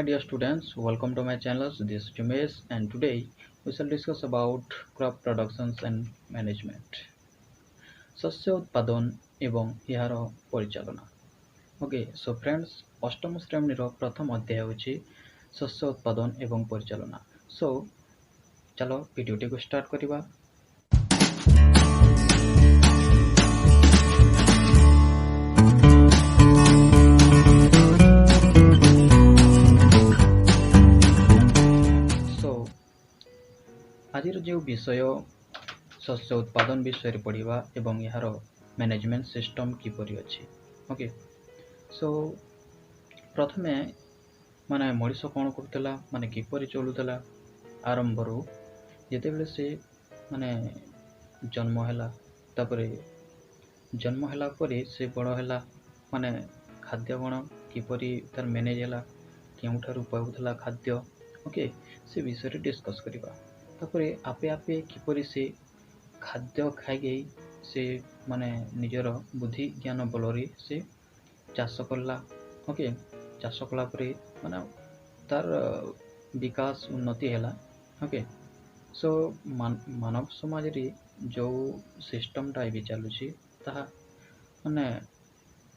my dear students, welcome to my channel. So this is Jumesh and today we shall discuss about crop productions and management. শস্য উৎপাদন এবং ଏହାର ପରିଚାଳନା। Okay so friends ଅଷ୍ଟମ ଶ୍ରେଣୀର ପ୍ରଥମ ଅଧ୍ୟାୟ ହେଉଛି ଶସ୍ୟ ଉତ୍ପାଦନ ଏବଂ ପରିଚାଳନା। ସୋ ଚାଲ ଭିଡ଼ିଓଟିକୁ ଷ୍ଟାର୍ଟ କରିବା। ଆଜିର ଯେଉଁ ବିଷୟ ଶସ୍ୟ ଉତ୍ପାଦନ ବିଷୟରେ ପଢ଼ିବା ଏବଂ ଏହାର ମ୍ୟାନେଜମେଣ୍ଟ ସିଷ୍ଟମ୍ କିପରି ଅଛି। ଓକେ ସୋ ପ୍ରଥମେ ମଣିଷ କ'ଣ କରୁଥିଲା, କିପରି ଚଳୁଥିଲା ଆରମ୍ଭରୁ ଯେତେବେଳେ ସେ ଜନ୍ମ ହେଲା, ତାପରେ ଜନ୍ମ ହେଲା ପରେ ସେ ବଡ଼ ହେଲା, ଖାଦ୍ୟ କ'ଣ କିପରି ତାର ମ୍ୟାନେଜ୍ ହେଲା, କେଉଁଠାରୁ ପାଉଥିଲା ଖାଦ୍ୟ, ଓକେ ସେ ବିଷୟରେ ଡିସ୍କସ୍ କରିବା। ତାପରେ ଆପେ ଆପେ କିପରି ସେ ଖାଦ୍ୟ ଖାଇକି ସେ ନିଜର ବୁଦ୍ଧି ଜ୍ଞାନ ବଳରେ ସେ ଚାଷ କଲା। ଓକେ ଚାଷ କଲା ପରେ ତାର ବିକାଶ ଉନ୍ନତି ହେଲା। ଓକେ ସୋ ମାନବ ସମାଜରେ ଯେଉଁ ସିଷ୍ଟମ୍ଟା ଏବେ ଚାଲୁଛି ତାହା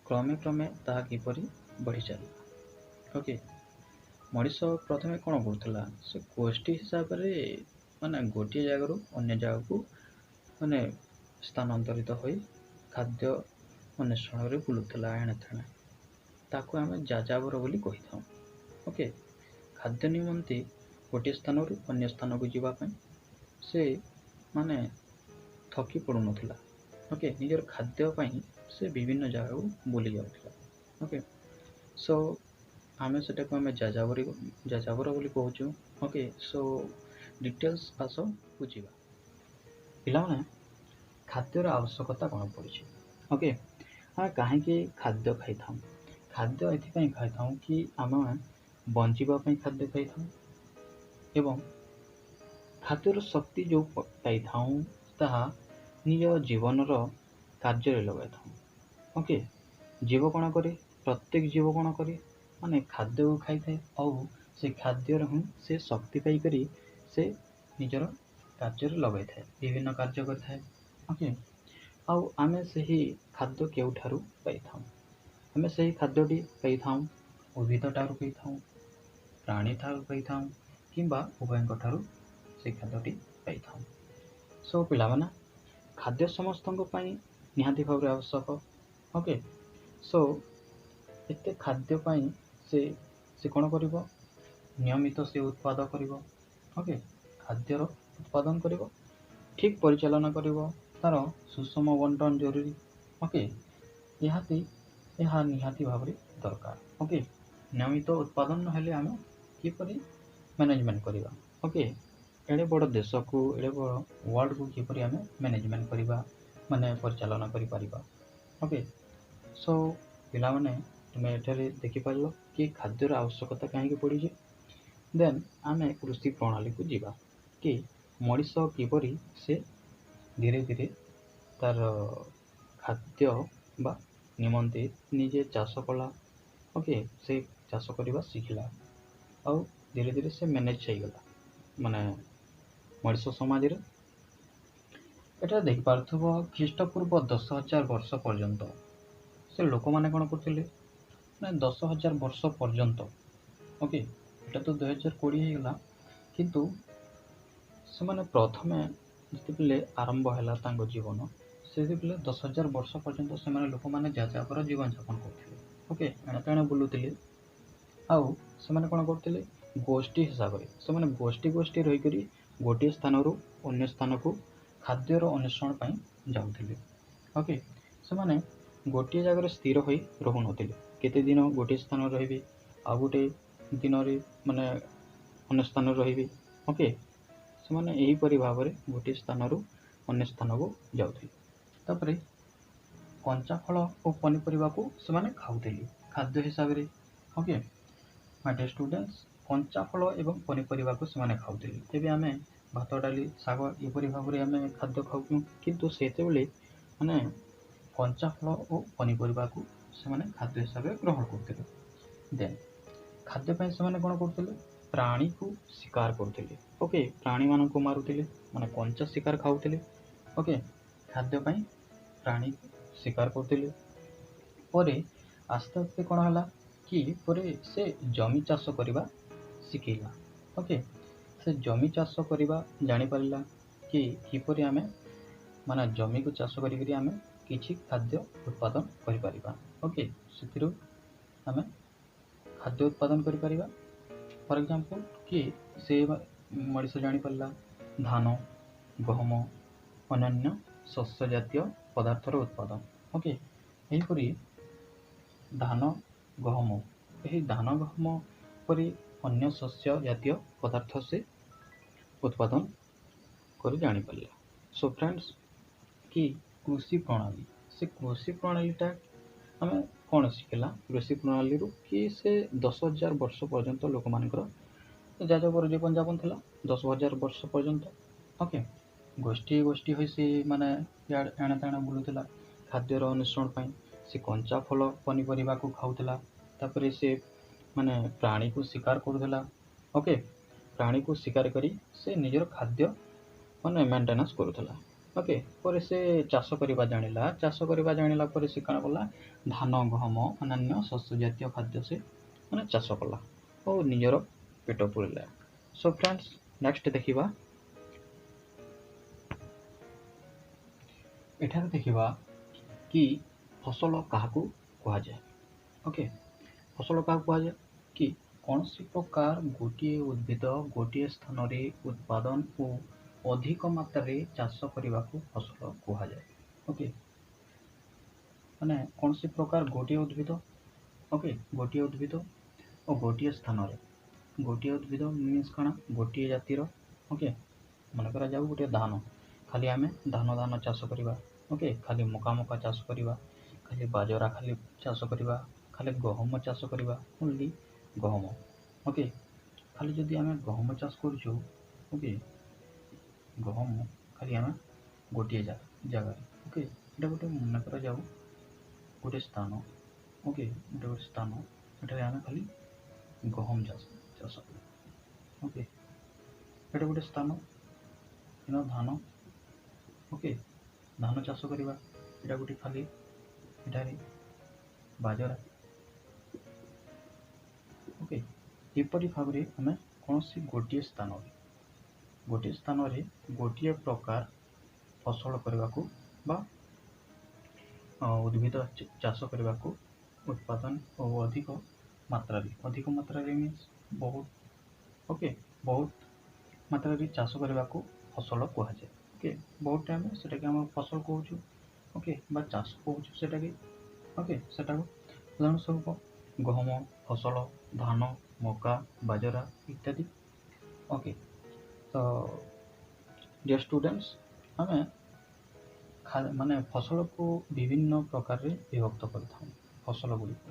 କ୍ରମେ କ୍ରମେ ତାହା କିପରି ବଢ଼ି ଚାଲିଲା। ଓକେ ମଣିଷ ପ୍ରଥମେ କ'ଣ କରୁଥିଲା, ସେ ଗୋଷ୍ଠୀ ହିସାବରେ ଗୋଟିଏ ଜାଗାରୁ ଅନ୍ୟ ଜାଗାକୁ ସ୍ଥାନାନ୍ତରିତ ହୋଇ ଖାଦ୍ୟ ଅନ୍ୱେଷଣରେ ବୁଲୁଥିଲା ଏଣେ ତେଣେ। ତାକୁ ଆମେ ଯାଯାବର ବୋଲି କହିଥାଉ। ଓକେ ଖାଦ୍ୟ ନିମନ୍ତେ ଗୋଟିଏ ସ୍ଥାନରୁ ଅନ୍ୟ ସ୍ଥାନକୁ ଯିବା ପାଇଁ ସେ ଥକି ପଡ଼ୁନଥିଲା। ଓକେ ନିଜର ଖାଦ୍ୟ ପାଇଁ ସେ ବିଭିନ୍ନ ଜାଗାକୁ ବୁଲି ଯାଉଥିଲା। ଓକେ ସୋ ଆମେ ସେଟାକୁ ଯାଯାବର ବୋଲି କହୁଛୁ। ଓକେ ସୋ ଡିଟେଲ୍ସ ଆସ ବୁଝିବା। ପିଲାମାନେ ଖାଦ୍ୟର ଆବଶ୍ୟକତା କ'ଣ ପଡ଼ିଛି। ଓକେ ଆମେ କାହିଁକି ଖାଦ୍ୟ ଖାଇଥାଉ? ଖାଦ୍ୟ ଏଥିପାଇଁ ଖାଇଥାଉ କି ଆମେ ବଞ୍ଚିବା ପାଇଁ ଖାଦ୍ୟ ଖାଇଥାଉ ଏବଂ ଖାଦ୍ୟର ଶକ୍ତି ଯେଉଁ ପାଇଥାଉ ତାହା ନିଜ ଜୀବନର କାର୍ଯ୍ୟରେ ଲଗାଇଥାଉ। ଓକେ ଜୀବ କ'ଣ କରେ, ପ୍ରତ୍ୟେକ ଜୀବ କ'ଣ କରେ, ଖାଦ୍ୟକୁ ଖାଇଥାଏ ଆଉ ସେ ଖାଦ୍ୟର ହିଁ ସେ ଶକ୍ତି ପାଇକରି ସେ ନିଜର କାର୍ଯ୍ୟରେ ଲଗାଇଥାଏ, ବିଭିନ୍ନ କାର୍ଯ୍ୟ କରିଥାଏ। ଓକେ ଆଉ ଆମେ ସେହି ଖାଦ୍ୟ କେଉଁଠାରୁ ପାଇଥାଉ? ଆମେ ସେହି ଖାଦ୍ୟଟି ପାଇଥାଉ ଉଦ୍ଭିଦଠାରୁ ପାଇଥାଉ, ପ୍ରାଣୀଠାରୁ ପାଇଥାଉ କିମ୍ବା ଉଭୟଙ୍କ ଠାରୁ ସେହି ଖାଦ୍ୟଟି ପାଇଥାଉ। ସୋ ପିଲାମାନେ ଖାଦ୍ୟ ସମସ୍ତଙ୍କ ପାଇଁ ନିହାତି ଭାବରେ ଆବଶ୍ୟକ। ଓକେ ସୋ ଏତେ ଖାଦ୍ୟ ପାଇଁ ସେ କ'ଣ କରିବ, ନିୟମିତ ସେ ଉତ୍ପାଦ କରିବ। ଓକେ ଖାଦ୍ୟର ଉତ୍ପାଦନ କରିବ, ଠିକ୍ ପରିଚାଳନା କରିବ, ତା'ର ସୁଷମ ବଣ୍ଟନ ଜରୁରୀ। ଓକେ ଏହା ନିହାତି ଭାବରେ ଦରକାର। ଓକେ ନିୟମିତ ଉତ୍ପାଦନ ନହେଲେ ଆମେ କିପରି ମ୍ୟାନେଜମେଣ୍ଟ କରିବା? ଓକେ ଏଡ଼େ ବଡ଼ ଦେଶକୁ, ଏଡ଼େ ବଡ଼ ୱାର୍ଲଡ଼କୁ କିପରି ଆମେ ମ୍ୟାନେଜମେଣ୍ଟ କରିବା, ପରିଚାଳନା କରିପାରିବା। ଓକେ ସୋ ପିଲାମାନେ ତୁମେ ଏଠାରେ ଦେଖିପାରିଲ କି ଖାଦ୍ୟର ଆବଶ୍ୟକତା କାହିଁକି ପଡ଼ିଛି। ଦେନ୍ ଆମେ କୃଷି ପ୍ରଣାଳୀକୁ ଯିବା କି ମଣିଷ କିପରି ସେ ଧୀରେ ଧୀରେ ତାର ଖାଦ୍ୟ ବା ନିମନ୍ତେ ନିଜେ ଚାଷ କଲା। ଓକେ ସେ ଚାଷ କରିବା ଶିଖିଲା ଆଉ ଧୀରେ ଧୀରେ ସେ ମ୍ୟାନେଜ୍ ହେଇଗଲା ମଣିଷ ସମାଜରେ। ଏଟା ଦେଖିପାରୁଥିବ ଖ୍ରୀଷ୍ଟପୂର୍ବ 10,000 ବର୍ଷ ପର୍ଯ୍ୟନ୍ତ ସେ ଲୋକମାନେ କ'ଣ କରୁଥିଲେ, 10,000 ବର୍ଷ ପର୍ଯ୍ୟନ୍ତ। ଓକେ ଏଟା ତ 2020 ହେଇଗଲା, କିନ୍ତୁ ସେମାନେ ପ୍ରଥମେ ଯେତେବେଳେ ଆରମ୍ଭ ହେଲା ତାଙ୍କ ଜୀବନ, ସେତେବେଳେ 10,000 ବର୍ଷ ପର୍ଯ୍ୟନ୍ତ ଲୋକମାନେ ଯାଯାବର ଜୀବନଯାପନ କରୁଥିଲେ। ଓକେ ଏଣେ ତେଣେ ବୁଲୁଥିଲେ ଆଉ ସେମାନେ କ'ଣ କରୁଥିଲେ, ଗୋଷ୍ଠୀ ହିସାବରେ ସେମାନେ ଗୋଷ୍ଠୀ ରହିକରି ଗୋଟିଏ ସ୍ଥାନରୁ ଅନ୍ୟ ସ୍ଥାନକୁ ଖାଦ୍ୟର ଅନ୍ୱେଷଣ ପାଇଁ ଯାଉଥିଲେ। ଓକେ ସେମାନେ ଗୋଟିଏ ଜାଗାରେ ସ୍ଥିର ହୋଇ ରହୁନଥିଲେ, କେତେ ଦିନ ଗୋଟିଏ ସ୍ଥାନରେ ରହିବେ, ଆଉ ଗୋଟେ ଦିନରେ ଅନ୍ୟ ସ୍ଥାନରେ ରହିବେ। ଓକେ ସେମାନେ ଏହିପରି ଭାବରେ ଗୋଟିଏ ସ୍ଥାନରୁ ଅନ୍ୟ ସ୍ଥାନକୁ ଯାଉଥିଲେ। ତାପରେ କଞ୍ଚା ଫଳ ଓ ପନିପରିବାକୁ ସେମାନେ ଖାଉଥିଲେ ଖାଦ୍ୟ ହିସାବରେ। ଓକେ ମାଇ ଡିୟର୍ ଷ୍ଟୁଡେଣ୍ଟସ୍ କଞ୍ଚା ଫଳ ଏବଂ ପନିପରିବାକୁ ସେମାନେ ଖାଉଥିଲେ। ତେବେ ଆମେ ଭାତ, ଡାଲି, ଶାଗ ଏପରି ଭାବରେ ଆମେ ଖାଦ୍ୟ ଖାଉଛୁ, କିନ୍ତୁ ସେତେବେଳେ କଞ୍ଚା ଫଳ ଓ ପନିପରିବାକୁ ସେମାନେ ଖାଦ୍ୟ ହିସାବରେ ଗ୍ରହଣ କରୁଥିଲେ। ଦେନ୍ ଖାଦ୍ୟ ପାଇଁ ସେମାନେ କ'ଣ କରୁଥିଲେ, ପ୍ରାଣୀକୁ ଶିକାର କରୁଥିଲେ। ଓକେ, ପ୍ରାଣୀମାନଙ୍କୁ ମାରୁଥିଲେ, ମାନେ କଞ୍ଚା ଶିକାର ଖାଉଥିଲେ। ଓକେ, ଖାଦ୍ୟ ପାଇଁ ପ୍ରାଣୀକୁ ଶିକାର କରୁଥିଲେ। ପରେ ଆସ୍ତେ ଆସ୍ତେ କ'ଣ ହେଲା କି ପରେ ସେ ଜମି ଚାଷ କରିବା ଶିଖିଲା। ଓକେ, ସେ ଜମି ଚାଷ କରିବା ଜାଣିପାରିଲା କି କିପରି ଆମେ ମାନେ ଜମିକୁ ଚାଷ କରିକରି ଆମେ କିଛି ଖାଦ୍ୟ ଉତ୍ପାଦନ କରିପାରିବା। ଓକେ, ସେଥିରୁ ଆମେ ଖାଦ୍ୟ ଉତ୍ପାଦନ କରିପାରିବା। ଫର୍ ଏକ୍ଜାମ୍ପଲ୍ କି ସେ ମଣିଷ ଜାଣିପାରିଲା ଧାନ, ଗହମ, ଅନ୍ୟାନ୍ୟ ଶସ୍ୟ ଜାତୀୟ ପଦାର୍ଥର ଉତ୍ପାଦନ। ଓକେ, ଏହିପରି ଧାନ, ଗହମ, ଏହି ଧାନ ଗହମ ପରି ଅନ୍ୟ ଶସ୍ୟ ଜାତୀୟ ପଦାର୍ଥ ସେ ଉତ୍ପାଦନ କରି ଜାଣିପାରିଲା। ସୋ ଫ୍ରେଣ୍ଡସ୍, କି କୃଷି ପ୍ରଣାଳୀ, ସେ କୃଷି ପ୍ରଣାଳୀଟା ଆମେ କ'ଣ ଶିଖିଲା କୃଷି ପ୍ରଣାଳୀରୁ କି ସେ 10,000 ବର୍ଷ ପର୍ଯ୍ୟନ୍ତ ଲୋକମାନଙ୍କର ଯାଯାବର ଜୀବନଯାପନ ଥିଲା। 10,000 ବର୍ଷ ପର୍ଯ୍ୟନ୍ତ। ଓକେ, ଗୋଷ୍ଠୀ ଗୋଷ୍ଠୀ ହୋଇ ସେ ମାନେ ଏଣେ ତେଣେ ବୁଲୁଥିଲା ଖାଦ୍ୟର ଅନ୍ୱେଷଣ ପାଇଁ। ସେ କଞ୍ଚା ଫଳ ପନିପରିବାକୁ ଖାଉଥିଲା। ତାପରେ ସେ ମାନେ ପ୍ରାଣୀକୁ ଶିକାର କରୁଥିଲା। ଓକେ, ପ୍ରାଣୀକୁ ଶିକାର କରି ସେ ନିଜର ଖାଦ୍ୟ ମାନେ ମେଣ୍ଟେନାନ୍ସ କରୁଥିଲା। ଓକେ, ପରେ ସେ ଚାଷ କରିବା ଜାଣିଲା। ଚାଷ କରିବା ଜାଣିଲା ପରେ ସେ କ'ଣ କଲା, ଧାନ, ଗହମ, ଅନ୍ୟାନ୍ୟ ଶସ୍ୟ ଜାତୀୟ ଖାଦ୍ୟ ସେ ମାନେ ଚାଷ କଲା ଓ ନିଜର ପେଟ ପୁରିଲା। ସୋ ଫ୍ରେଣ୍ଡସ୍, ନେକ୍ସଟ ଦେଖିବା, ଏଠାରେ ଦେଖିବା କି ଫସଲ କାହାକୁ କୁହାଯାଏ। ଓକେ, ଫସଲ କାହାକୁ କୁହାଯାଏ କି କୌଣସି ପ୍ରକାର ଗୋଟିଏ ଉଦ୍ଭିଦ ଗୋଟିଏ ସ୍ଥାନରେ ଉତ୍ପାଦନ ଓ ଅଧିକ ମାତ୍ରାରେ ଚାଷ କରିବାକୁ ଫସଲ କୁହାଯାଏ। ଓକେ, ମାନେ କୌଣସି ପ୍ରକାର ଗୋଟିଏ ଉଦ୍ଭିଦ, ଓକେ, ଗୋଟିଏ ଉଦ୍ଭିଦ ଓ ଗୋଟିଏ ସ୍ଥାନରେ, ଗୋଟିଏ ଉଦ୍ଭିଦ ମିନ୍ସ କ'ଣ, ଗୋଟିଏ ଜାତିର। ଓକେ, ମନେ କରାଯାଉ ଗୋଟିଏ ଧାନ, ଖାଲି ଆମେ ଧାନ ଚାଷ କରିବା। ଓକେ, ଖାଲି ମକା ଚାଷ କରିବା, ଖାଲି ବାଜରା ଖାଲି ଚାଷ କରିବା, ଖାଲି ଗହମ ଚାଷ କରିବା, ଓନ୍ଲି ଗହମ। ଓକେ, ଖାଲି ଯଦି ଆମେ ଗହମ ଚାଷ କରୁଛୁ, ଓକେ, ଗହମ ଖାଲି ଆମେ ଗୋଟିଏ ଜାଗାରେ। ଓକେ, ଏଇଟା ଗୋଟେ ମନେ କରାଯାଉ ଗୋଟେ ସ୍ଥାନ। ଓକେ, ଗୋଟେ ସ୍ଥାନ, ଏଠାରେ ଆମେ ଖାଲି ଗହମ ଚାଷ କରୁ। ଓକେ, ଏଇଟା ଗୋଟେ ସ୍ଥାନ, ଧାନ। ଓକେ, ଧାନ ଚାଷ କରିବା, ଏଇଟା ଗୋଟେ ଖାଲି ଏଠାରେ ବାଜରା। ଓକେ, ଏପରି ଭାବରେ ଆମେ କୌଣସି ଗୋଟିଏ ସ୍ଥାନରେ ଗୋଟିଏ ପ୍ରକାର ଫସଲ କରିବାକୁ ବା ଉଦ୍ଭିଦ ଚାଷ କରିବାକୁ ଉତ୍ପାଦନ ଓ ଅଧିକ ମାତ୍ରାରେ ମିନ୍ସ ବହୁତ। ଓକେ, ବହୁତ ମାତ୍ରାରେ ଚାଷ କରିବାକୁ ଫସଲ କୁହାଯାଏ। ଓକେ, ବହୁତ ଟାଇମ୍ ସେଟାକି ଆମେ ଫସଲ କହୁଛୁ। ଓକେ, ବା ଚାଷ କହୁଛୁ ସେଟାକି। ଓକେ, ସେଟାକୁ ଉଦାହରଣ ସ୍ୱରୂପ ଗହମ ଫସଲ, ଧାନ, ମକା, ବାଜରା ଇତ୍ୟାଦି। ଓକେ, ତ ଡିୟର୍ ଷ୍ଟୁଡେଣ୍ଟସ୍, ଆମେ ମାନେ ଫସଲକୁ ବିଭିନ୍ନ ପ୍ରକାରରେ ବିଭକ୍ତ କରିଥାଉ। ଫସଲ ଗୁଡ଼ିକୁ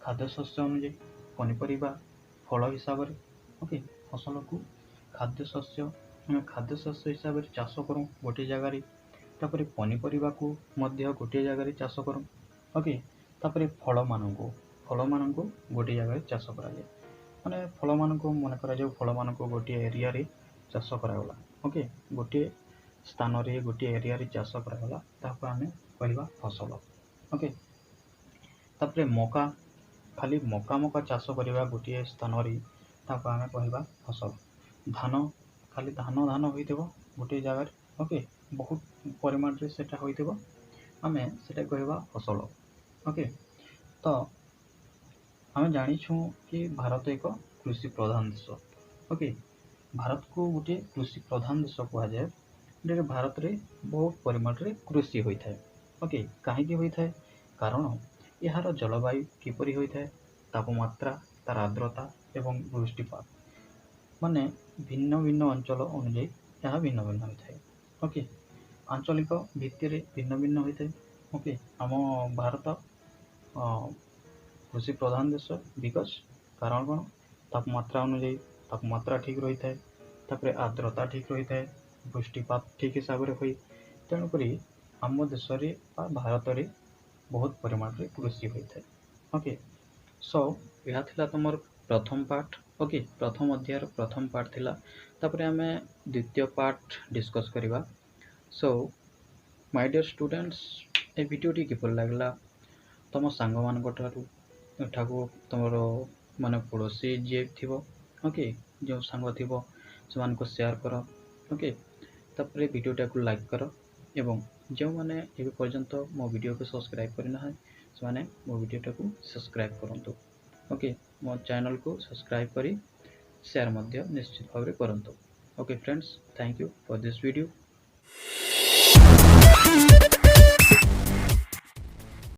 ଖାଦ୍ୟଶସ୍ୟ ଅନୁଯାୟୀ, ପନିପରିବା, ଫଳ ହିସାବରେ। ଓକେ, ଫସଲକୁ ଆମେ ଖାଦ୍ୟଶସ୍ୟ ହିସାବରେ ଚାଷ କରୁ ଗୋଟିଏ ଜାଗାରେ। ତାପରେ ପନିପରିବାକୁ ମଧ୍ୟ ଗୋଟିଏ ଜାଗାରେ ଚାଷ କରୁ। ଓକେ, ତାପରେ ଫଳମାନଙ୍କୁ ଗୋଟିଏ ଜାଗାରେ ଚାଷ କରାଯାଏ। ମାନେ ଫଳମାନଙ୍କୁ ମନେ କରାଯାଉ, ଫଳମାନଙ୍କୁ ଗୋଟିଏ ଏରିଆରେ ଚାଷ କରାଗଲା। ଓକେ, ଗୋଟିଏ ସ୍ଥାନରେ ଗୋଟିଏ ଏରିଆରେ ଚାଷ କରାଗଲା, ତାହାକୁ ଆମେ କହିବା ଫସଲ। ଓକେ, ତାପରେ ଖାଲି ମକା ଚାଷ କରିବା ଗୋଟିଏ ସ୍ଥାନରେ, ତାହାକୁ ଆମେ କହିବା ଫସଲ। ଧାନ, ଖାଲି ଧାନ ହୋଇଥିବ ଗୋଟିଏ ଜାଗାରେ। ଓକେ, ବହୁତ ପରିମାଣରେ ସେଟା ହୋଇଥିବ, ଆମେ ସେଟା କହିବା ଫସଲ। ଓକେ, ତ ଆମେ ଜାଣିଛୁ କି ଭାରତ ଏକ କୃଷି ପ୍ରଧାନ ଦେଶ। ଓକେ, ଭାରତକୁ ଗୋଟିଏ କୃଷି ପ୍ରଧାନ ଦେଶ କୁହାଯାଏ। ଯେଉଁଟାକି ଭାରତରେ ବହୁତ ପରିମାଣରେ କୃଷି ହୋଇଥାଏ। ଓକେ, କାହିଁକି ହୋଇଥାଏ? କାରଣ ଏହାର ଜଳବାୟୁ କିପରି ହୋଇଥାଏ, ତାପମାତ୍ରା, ତାର ଆର୍ଦ୍ରତା ଏବଂ ବୃଷ୍ଟିପାତ ମାନେ ଭିନ୍ନ ଭିନ୍ନ ଅଞ୍ଚଳ ଅନୁଯାୟୀ ଏହା ଭିନ୍ନ ଭିନ୍ନ ହୋଇଥାଏ। ଓକେ, ଆଞ୍ଚଳିକ ଭିତ୍ତିରେ ଭିନ୍ନ ଭିନ୍ନ ହୋଇଥାଏ। ଓକେ, ଆମ ଭାରତ କୃଷି ପ୍ରଧାନ ଦେଶ କାରଣ କ'ଣ, ତାପମାତ୍ରା ଠିକ୍ ରହିଥାଏ, ତାପରେ ଆର୍ଦ୍ରତା ଠିକ୍ ରହିଥାଏ, ବୃଷ୍ଟିପାତ ଠିକ୍ ହିସାବରେ ହୁଏ। ତେଣୁକରି ଆମ ଦେଶରେ ବା ଭାରତରେ ବହୁତ ପରିମାଣରେ କୃଷି ହୋଇଥାଏ। ଓକେ, ସୋ ଏହା ଥିଲା ତୁମର प्रथम पार्ट ओके प्रथम अध्यायर प्रथम पार्ट थिला तापरे आमे द्वितीय पार्ट डिस्कस करिबा। सो माय डियर स्टूडेंट्स ए वीडियो टी किपर लागला तुम सांग मान ठारू एठाको तुमर माने पड़ोसी जे थिबो ओके जो सांग थिबो समान को शेयर करो ओके तापरे वीडियो टाको लाइक करो एवं जो माने एबे पर्यंत मो वीडियो को सब्सक्राइब करना है से माने मो वीडियो टाको सब्सक्राइब करंतु ओके मो चैनल को सब्सक्राइब करी शेयर मध्य निश्चित भाव में करंतु। Okay friends thank you for this video.